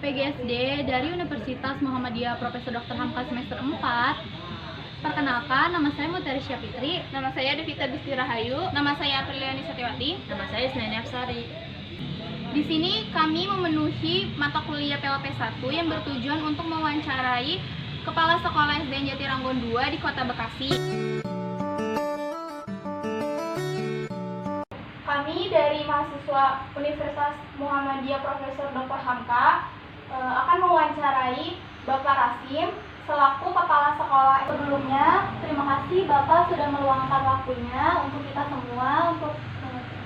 PGSD dari Universitas Muhammadiyah Profesor Dr. Hamka semester 4. Perkenalkan, nama saya Mutarisya Fitri. Nama saya Devita Gusti Rahayu. Nama saya Apriliani Setiwati. Nama saya Isnani Afsari. Di sini kami memenuhi mata kuliah PLP 1 yang bertujuan untuk mewawancarai Kepala Sekolah SDN Jatiranggon 2 di Kota Bekasi. Kami dari mahasiswa Universitas Muhammadiyah Profesor Dr. Hamka akan mewawancarai Bapak Rasim selaku Kepala Sekolah. Sebelumnya, terima kasih Bapak sudah meluangkan waktunya untuk kita semua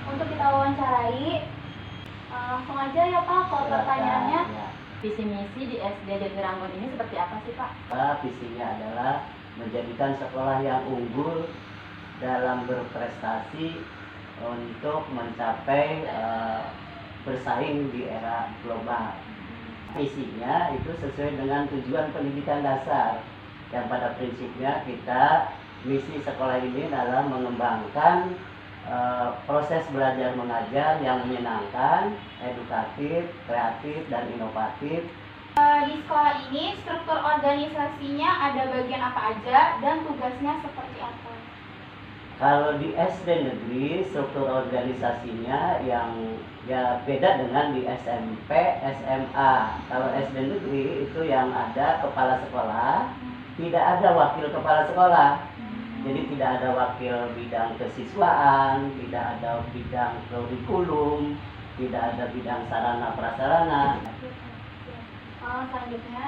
untuk kita wawancarai. Langsung aja ya Pak, kalau pertanyaannya. Visi misi di SD Jatiranggon ini seperti apa sih Pak? Visinya adalah menjadikan sekolah yang unggul dalam berprestasi untuk mencapai bersaing di era global. Visinya itu sesuai dengan tujuan pendidikan dasar yang pada prinsipnya misi sekolah ini adalah mengembangkan proses belajar mengajar yang menyenangkan, edukatif, kreatif, dan inovatif. Di sekolah ini struktur organisasinya ada bagian apa aja dan tugasnya seperti apa? Kalau di SD negeri struktur organisasinya yang beda dengan di SMP, SMA. Kalau SD negeri itu yang ada kepala sekolah, tidak ada wakil kepala sekolah. Jadi tidak ada wakil bidang kesiswaan, tidak ada bidang kurikulum, tidak ada bidang sarana prasarana. Selanjutnya,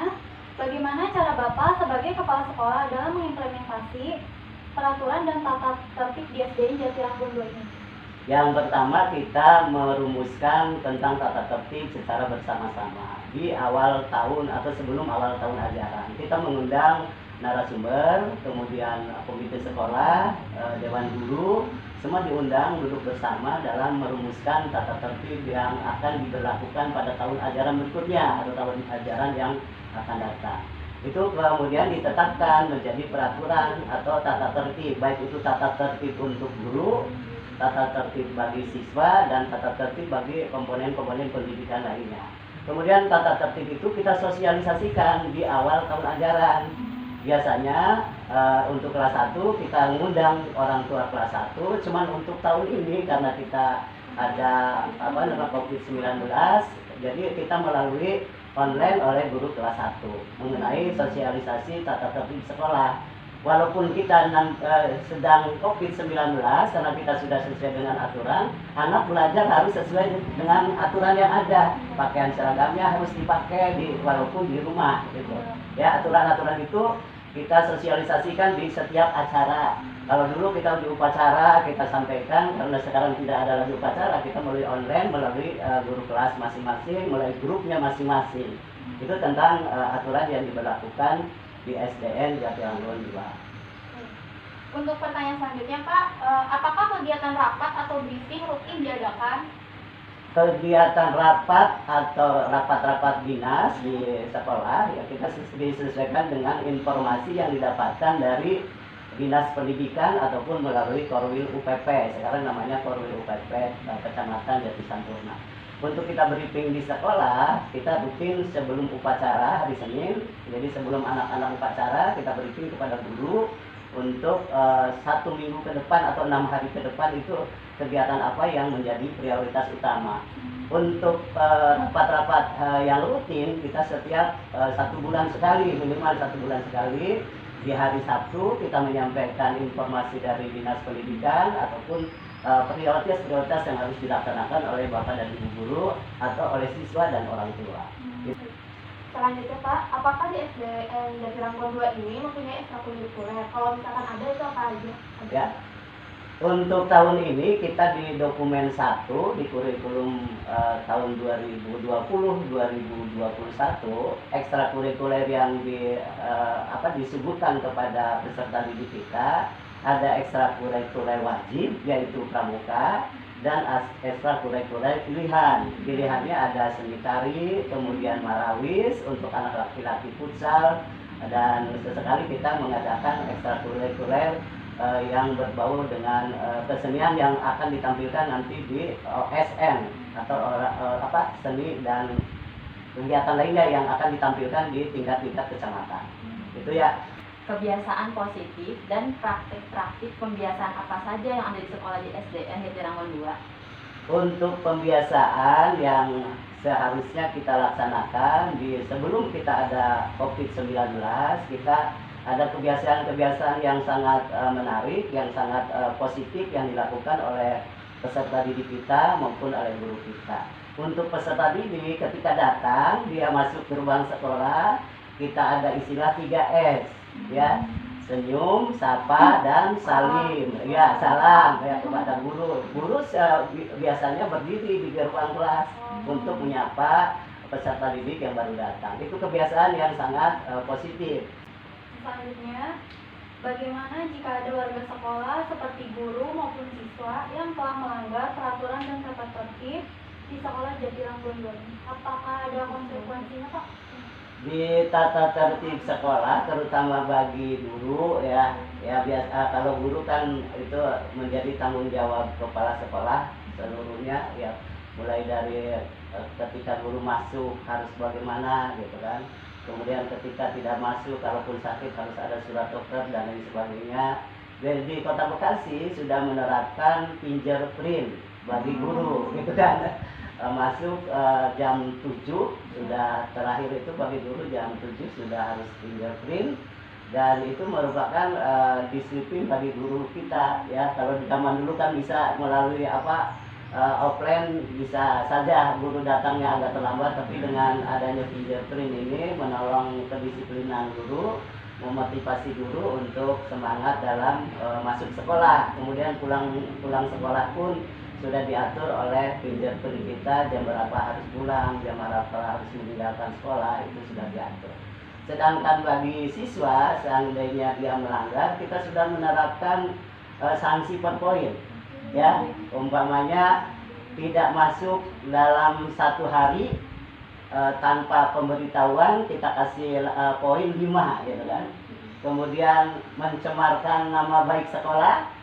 bagaimana cara Bapak sebagai kepala sekolah dalam mengimplementasi peraturan dan tata tertib di SDN Jatiranggon 2 ini? Yang pertama, kita merumuskan tentang tata tertib secara bersama-sama di awal tahun atau sebelum awal tahun ajaran. Kita mengundang narasumber, kemudian komite sekolah, dewan guru, semua diundang duduk bersama dalam merumuskan tata tertib yang akan diberlakukan pada tahun ajaran berikutnya atau tahun ajaran yang akan datang. Itu kemudian ditetapkan menjadi peraturan atau tata tertib, baik itu tata tertib untuk guru, tata tertib bagi siswa, dan tata tertib bagi komponen-komponen pendidikan lainnya. Kemudian tata tertib itu kita sosialisasikan di awal tahun ajaran. Biasanya untuk kelas 1 kita ngundang orang tua kelas 1, cuman untuk tahun ini karena kita ada COVID-19, jadi kita melalui online oleh guru kelas 1 mengenai sosialisasi tata tertib sekolah. Walaupun kita sedang COVID-19, karena kita sudah sesuai dengan aturan, anak belajar harus sesuai dengan aturan yang ada. Pakaian seragamnya harus dipakai walaupun di rumah gitu. Ya, aturan-aturan itu kita sosialisasikan di setiap acara. Kalau dulu kita di upacara kita sampaikan, karena sekarang tidak ada lagi upacara, kita melalui online, melalui guru kelas masing-masing, melalui grupnya masing-masing. Itu tentang aturan yang diberlakukan di SDN Jatiranggon 2. Untuk pertanyaan selanjutnya Pak, apakah kegiatan rapat atau briefing rutin diadakan? Kegiatan rapat atau rapat-rapat dinas di sekolah ya kita disesuaikan dengan informasi yang didapatkan dari Dinas Pendidikan ataupun melalui Korwil UPP. Sekarang namanya Korwil UPP Kecamatan Jatisampurna. Untuk kita briefing di sekolah, kita rutin sebelum upacara hari Senin. Jadi sebelum anak-anak upacara kita briefing kepada guru untuk 1 minggu ke depan atau 6 hari ke depan itu kegiatan apa yang menjadi prioritas utama. Untuk rapat-rapat yang rutin kita setiap 1 bulan sekali, minimal 1 bulan sekali. Di hari Sabtu kita menyampaikan informasi dari Dinas Pendidikan ataupun prioritas-prioritas yang harus dilaksanakan oleh Bapak dan Ibu guru atau oleh siswa dan orang tua. Selanjutnya Pak, apakah di SDN Jatiranggon 2 ini mempunyai ekstrakurikuler? Kalau misalkan ada, itu apa aja? Ya. Untuk tahun ini kita di dokumen 1 di kurikulum tahun 2020-2021 ekstrakurikuler yang disebutkan kepada peserta didik kita ada ekstrakurikuler wajib yaitu pramuka dan ekstrakurikuler pilihan. Pilihannya ada seni tari, kemudian marawis untuk anak laki-laki futsal, dan sesekali kita mengadakan ekstrakurikuler yang berbau dengan kesenian yang akan ditampilkan nanti di OSN atau seni dan kegiatan lainnya yang akan ditampilkan di tingkat-tingkat kecamatan. Itu ya. Kebiasaan positif dan praktik-praktik pembiasaan apa saja yang ada di sekolah di SDN Jatinangor 2? Untuk pembiasaan yang seharusnya kita laksanakan sebelum kita ada COVID-19, kita ada kebiasaan-kebiasaan yang sangat menarik, yang sangat positif yang dilakukan oleh peserta didik kita maupun oleh guru kita. Untuk peserta didik ketika datang, dia masuk gerbang sekolah, kita ada istilah 3S, ya, senyum, sapa, dan salim, ya, salam ya kepada guru. Guru biasanya berdiri di gerbang kelas untuk menyapa peserta didik yang baru datang. Itu kebiasaan yang sangat positif. Selanjutnya, bagaimana jika ada warga sekolah seperti guru maupun siswa yang telah melanggar peraturan dan tata tertib di sekolah Jatinangor 2? Apakah ada konsekuensinya, Pak? Di tata tertib sekolah, terutama bagi guru, ya biasa kalau guru kan itu menjadi tanggung jawab kepala sekolah seluruhnya, ya, mulai dari ketika guru masuk harus bagaimana gitu kan, kemudian ketika tidak masuk, kalaupun sakit harus ada surat dokter dan lain sebagainya. Jadi di Kota Bekasi sudah menerapkan fingerprint bagi guru gitu kan. Masuk jam 7 sudah, terakhir itu bagi guru jam 7 sudah harus fingerprint, dan itu merupakan disiplin bagi guru kita, ya. Kalau di zaman dulu kan bisa melalui offline, bisa saja guru datangnya agak terlambat, tapi dengan adanya fingerprint ini menolong kedisiplinan guru, memotivasi guru untuk semangat dalam masuk sekolah. Kemudian pulang sekolah pun sudah diatur oleh fingerprint kita, jam berapa harus pulang, jam berapa harus meninggalkan sekolah, itu sudah diatur. Sedangkan bagi siswa, seandainya dia melanggar, kita sudah menerapkan sanksi per poin, ya. Umpamanya tidak masuk dalam 1 hari tanpa pemberitahuan, kita kasih poin 5, gitu kan. Kemudian mencemarkan nama baik sekolah,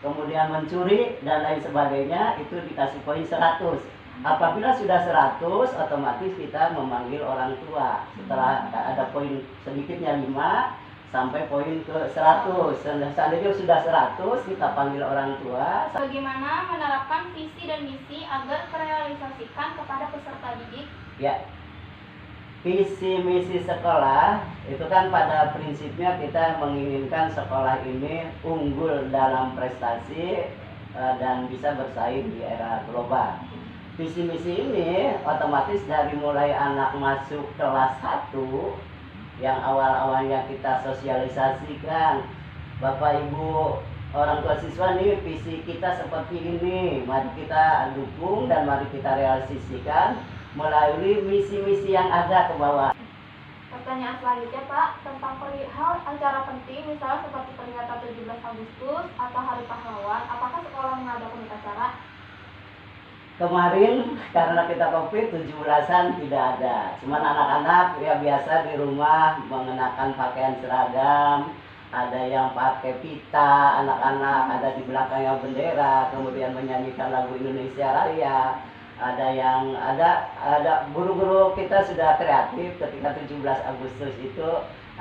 kemudian mencuri dan lain sebagainya, itu dikasih poin 100. Apabila sudah 100, otomatis kita memanggil orang tua. Setelah ada poin sedikitnya 5 sampai poin ke 100. Seandainya sudah 100, kita panggil orang tua. Bagaimana menerapkan visi dan misi agar terrealisasikan kepada peserta didik? Ya, visi misi sekolah itu kan pada prinsipnya kita menginginkan sekolah ini unggul dalam prestasi dan bisa bersaing di era global. Visi misi ini otomatis dari mulai anak masuk kelas 1 yang awal-awalnya kita sosialisasikan, Bapak Ibu orang tua siswa nih, visi kita seperti ini, mari kita dukung dan mari kita realisasikan melalui misi-misi yang ada ke bawah. Pertanyaan selanjutnya, Pak, tentang perihal acara penting, misalnya seperti peringatan 17 Agustus atau Hari Pahlawan, apakah sekolah mengadakan acara? Kemarin karena kita COVID 17-an tidak ada, cuman anak-anak ya biasa di rumah mengenakan pakaian seragam, ada yang pakai pita, anak-anak ada di belakangnya bendera, kemudian menyanyikan lagu Indonesia Raya. Ada guru-guru kita sudah kreatif ketika 17 Agustus itu,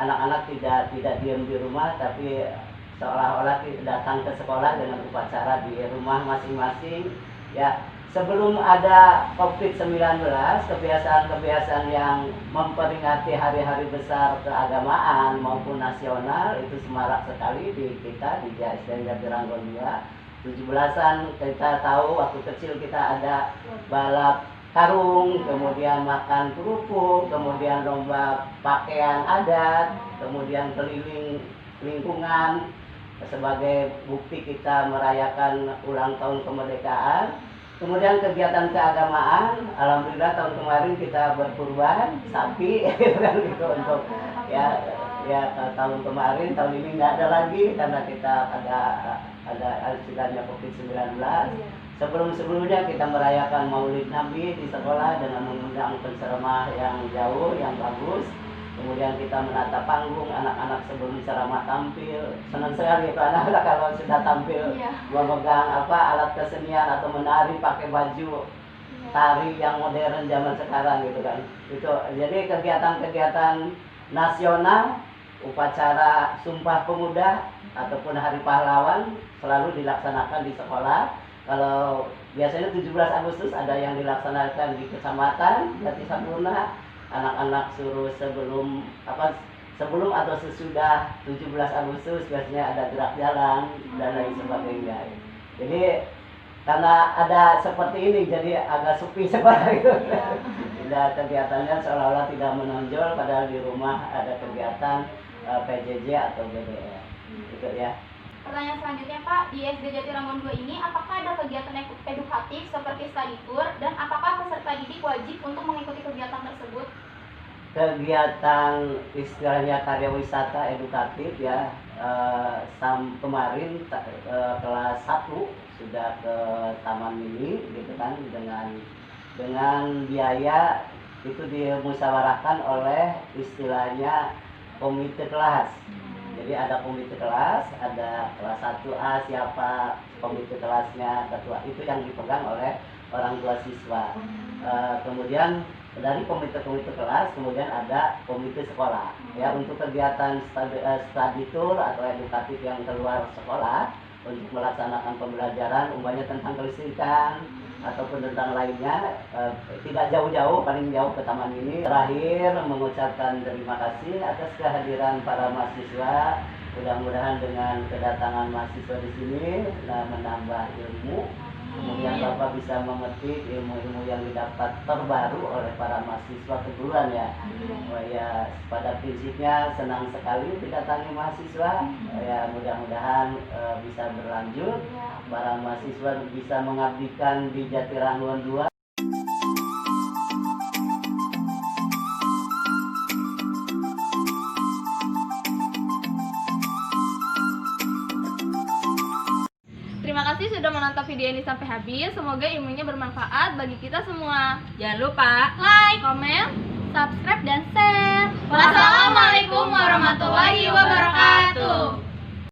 anak-anak tidak diam di rumah, tapi seolah-olah datang ke sekolah dengan upacara di rumah masing-masing, ya. Sebelum ada COVID-19, kebiasaan-kebiasaan yang memperingati hari-hari besar keagamaan maupun nasional itu semarak sekali di kita di SDN Jatinangor 2. 17-an kita tahu waktu kecil kita ada balap karung, kemudian makan kerupuk, kemudian lomba pakaian adat, kemudian keliling lingkungan sebagai bukti kita merayakan ulang tahun kemerdekaan. Kemudian kegiatan keagamaan, alhamdulillah tahun kemarin kita berkurban sapi gitu untuk ya tahun kemarin, tahun ini nggak ada lagi karena kita ada istilahnya COVID-19. Sebelumnya kita merayakan Maulid Nabi di sekolah dengan mengundang penceramah yang jauh, yang bagus. Kemudian kita menata panggung, anak-anak sebelum ceramah tampil. Senang sekali itu anak-anak kalau sudah tampil memegang alat kesenian atau menari pakai baju tari yang modern zaman sekarang gitu kan. Itu jadi kegiatan-kegiatan nasional, upacara Sumpah Pemuda ataupun Hari Pahlawan selalu dilaksanakan di sekolah. Kalau biasanya 17 Agustus ada yang dilaksanakan di kecamatan Jati Sampurna, anak-anak suruh sebelum atau sesudah 17 Agustus biasanya ada gerak jalan dan lain sebagainya. Jadi karena ada seperti ini jadi agak sepi sekolah gitu. Tidak, kegiatannya seolah-olah tidak menonjol padahal di rumah ada kegiatan PJJ atau BDR gitu ya. Pertanyaan selanjutnya Pak, di SD Jatiranggon 2 ini apakah ada kegiatan edukatif seperti study tour dan apakah peserta didik wajib untuk mengikuti kegiatan tersebut? Kegiatan istilahnya karya wisata edukatif ya, kemarin kelas 1 sudah ke Taman Mini gitu kan, dengan biaya itu dimusyawarahkan oleh istilahnya komite kelas. Jadi ada komite kelas, ada kelas 1A siapa komite kelasnya, ketua itu yang dipegang oleh orang tua siswa. Kemudian dari komite kelas kemudian ada komite sekolah ya, untuk kegiatan study tour atau edukatif yang keluar sekolah untuk melaksanakan pembelajaran umpamanya tentang kelistrikan ataupun tentang lainnya, tidak jauh-jauh, paling jauh ke Taman Mini. Terakhir mengucapkan terima kasih atas kehadiran para mahasiswa. Mudah-mudahan dengan kedatangan mahasiswa di sini menambah ilmu. Kemudian Bapak bisa memetik ilmu-ilmu yang didapat terbaru oleh para mahasiswa keguruan ya. Ya pada prinsipnya senang sekali didatangi mahasiswa. Ya mudah-mudahan bisa berlanjut. Para mahasiswa bisa mengabdikan di Jatiranggon 2. Terima kasih sudah menonton video ini sampai habis. Semoga ilmunya bermanfaat bagi kita semua. Jangan lupa Like, komen, subscribe, dan share. Wassalamualaikum warahmatullahi wabarakatuh.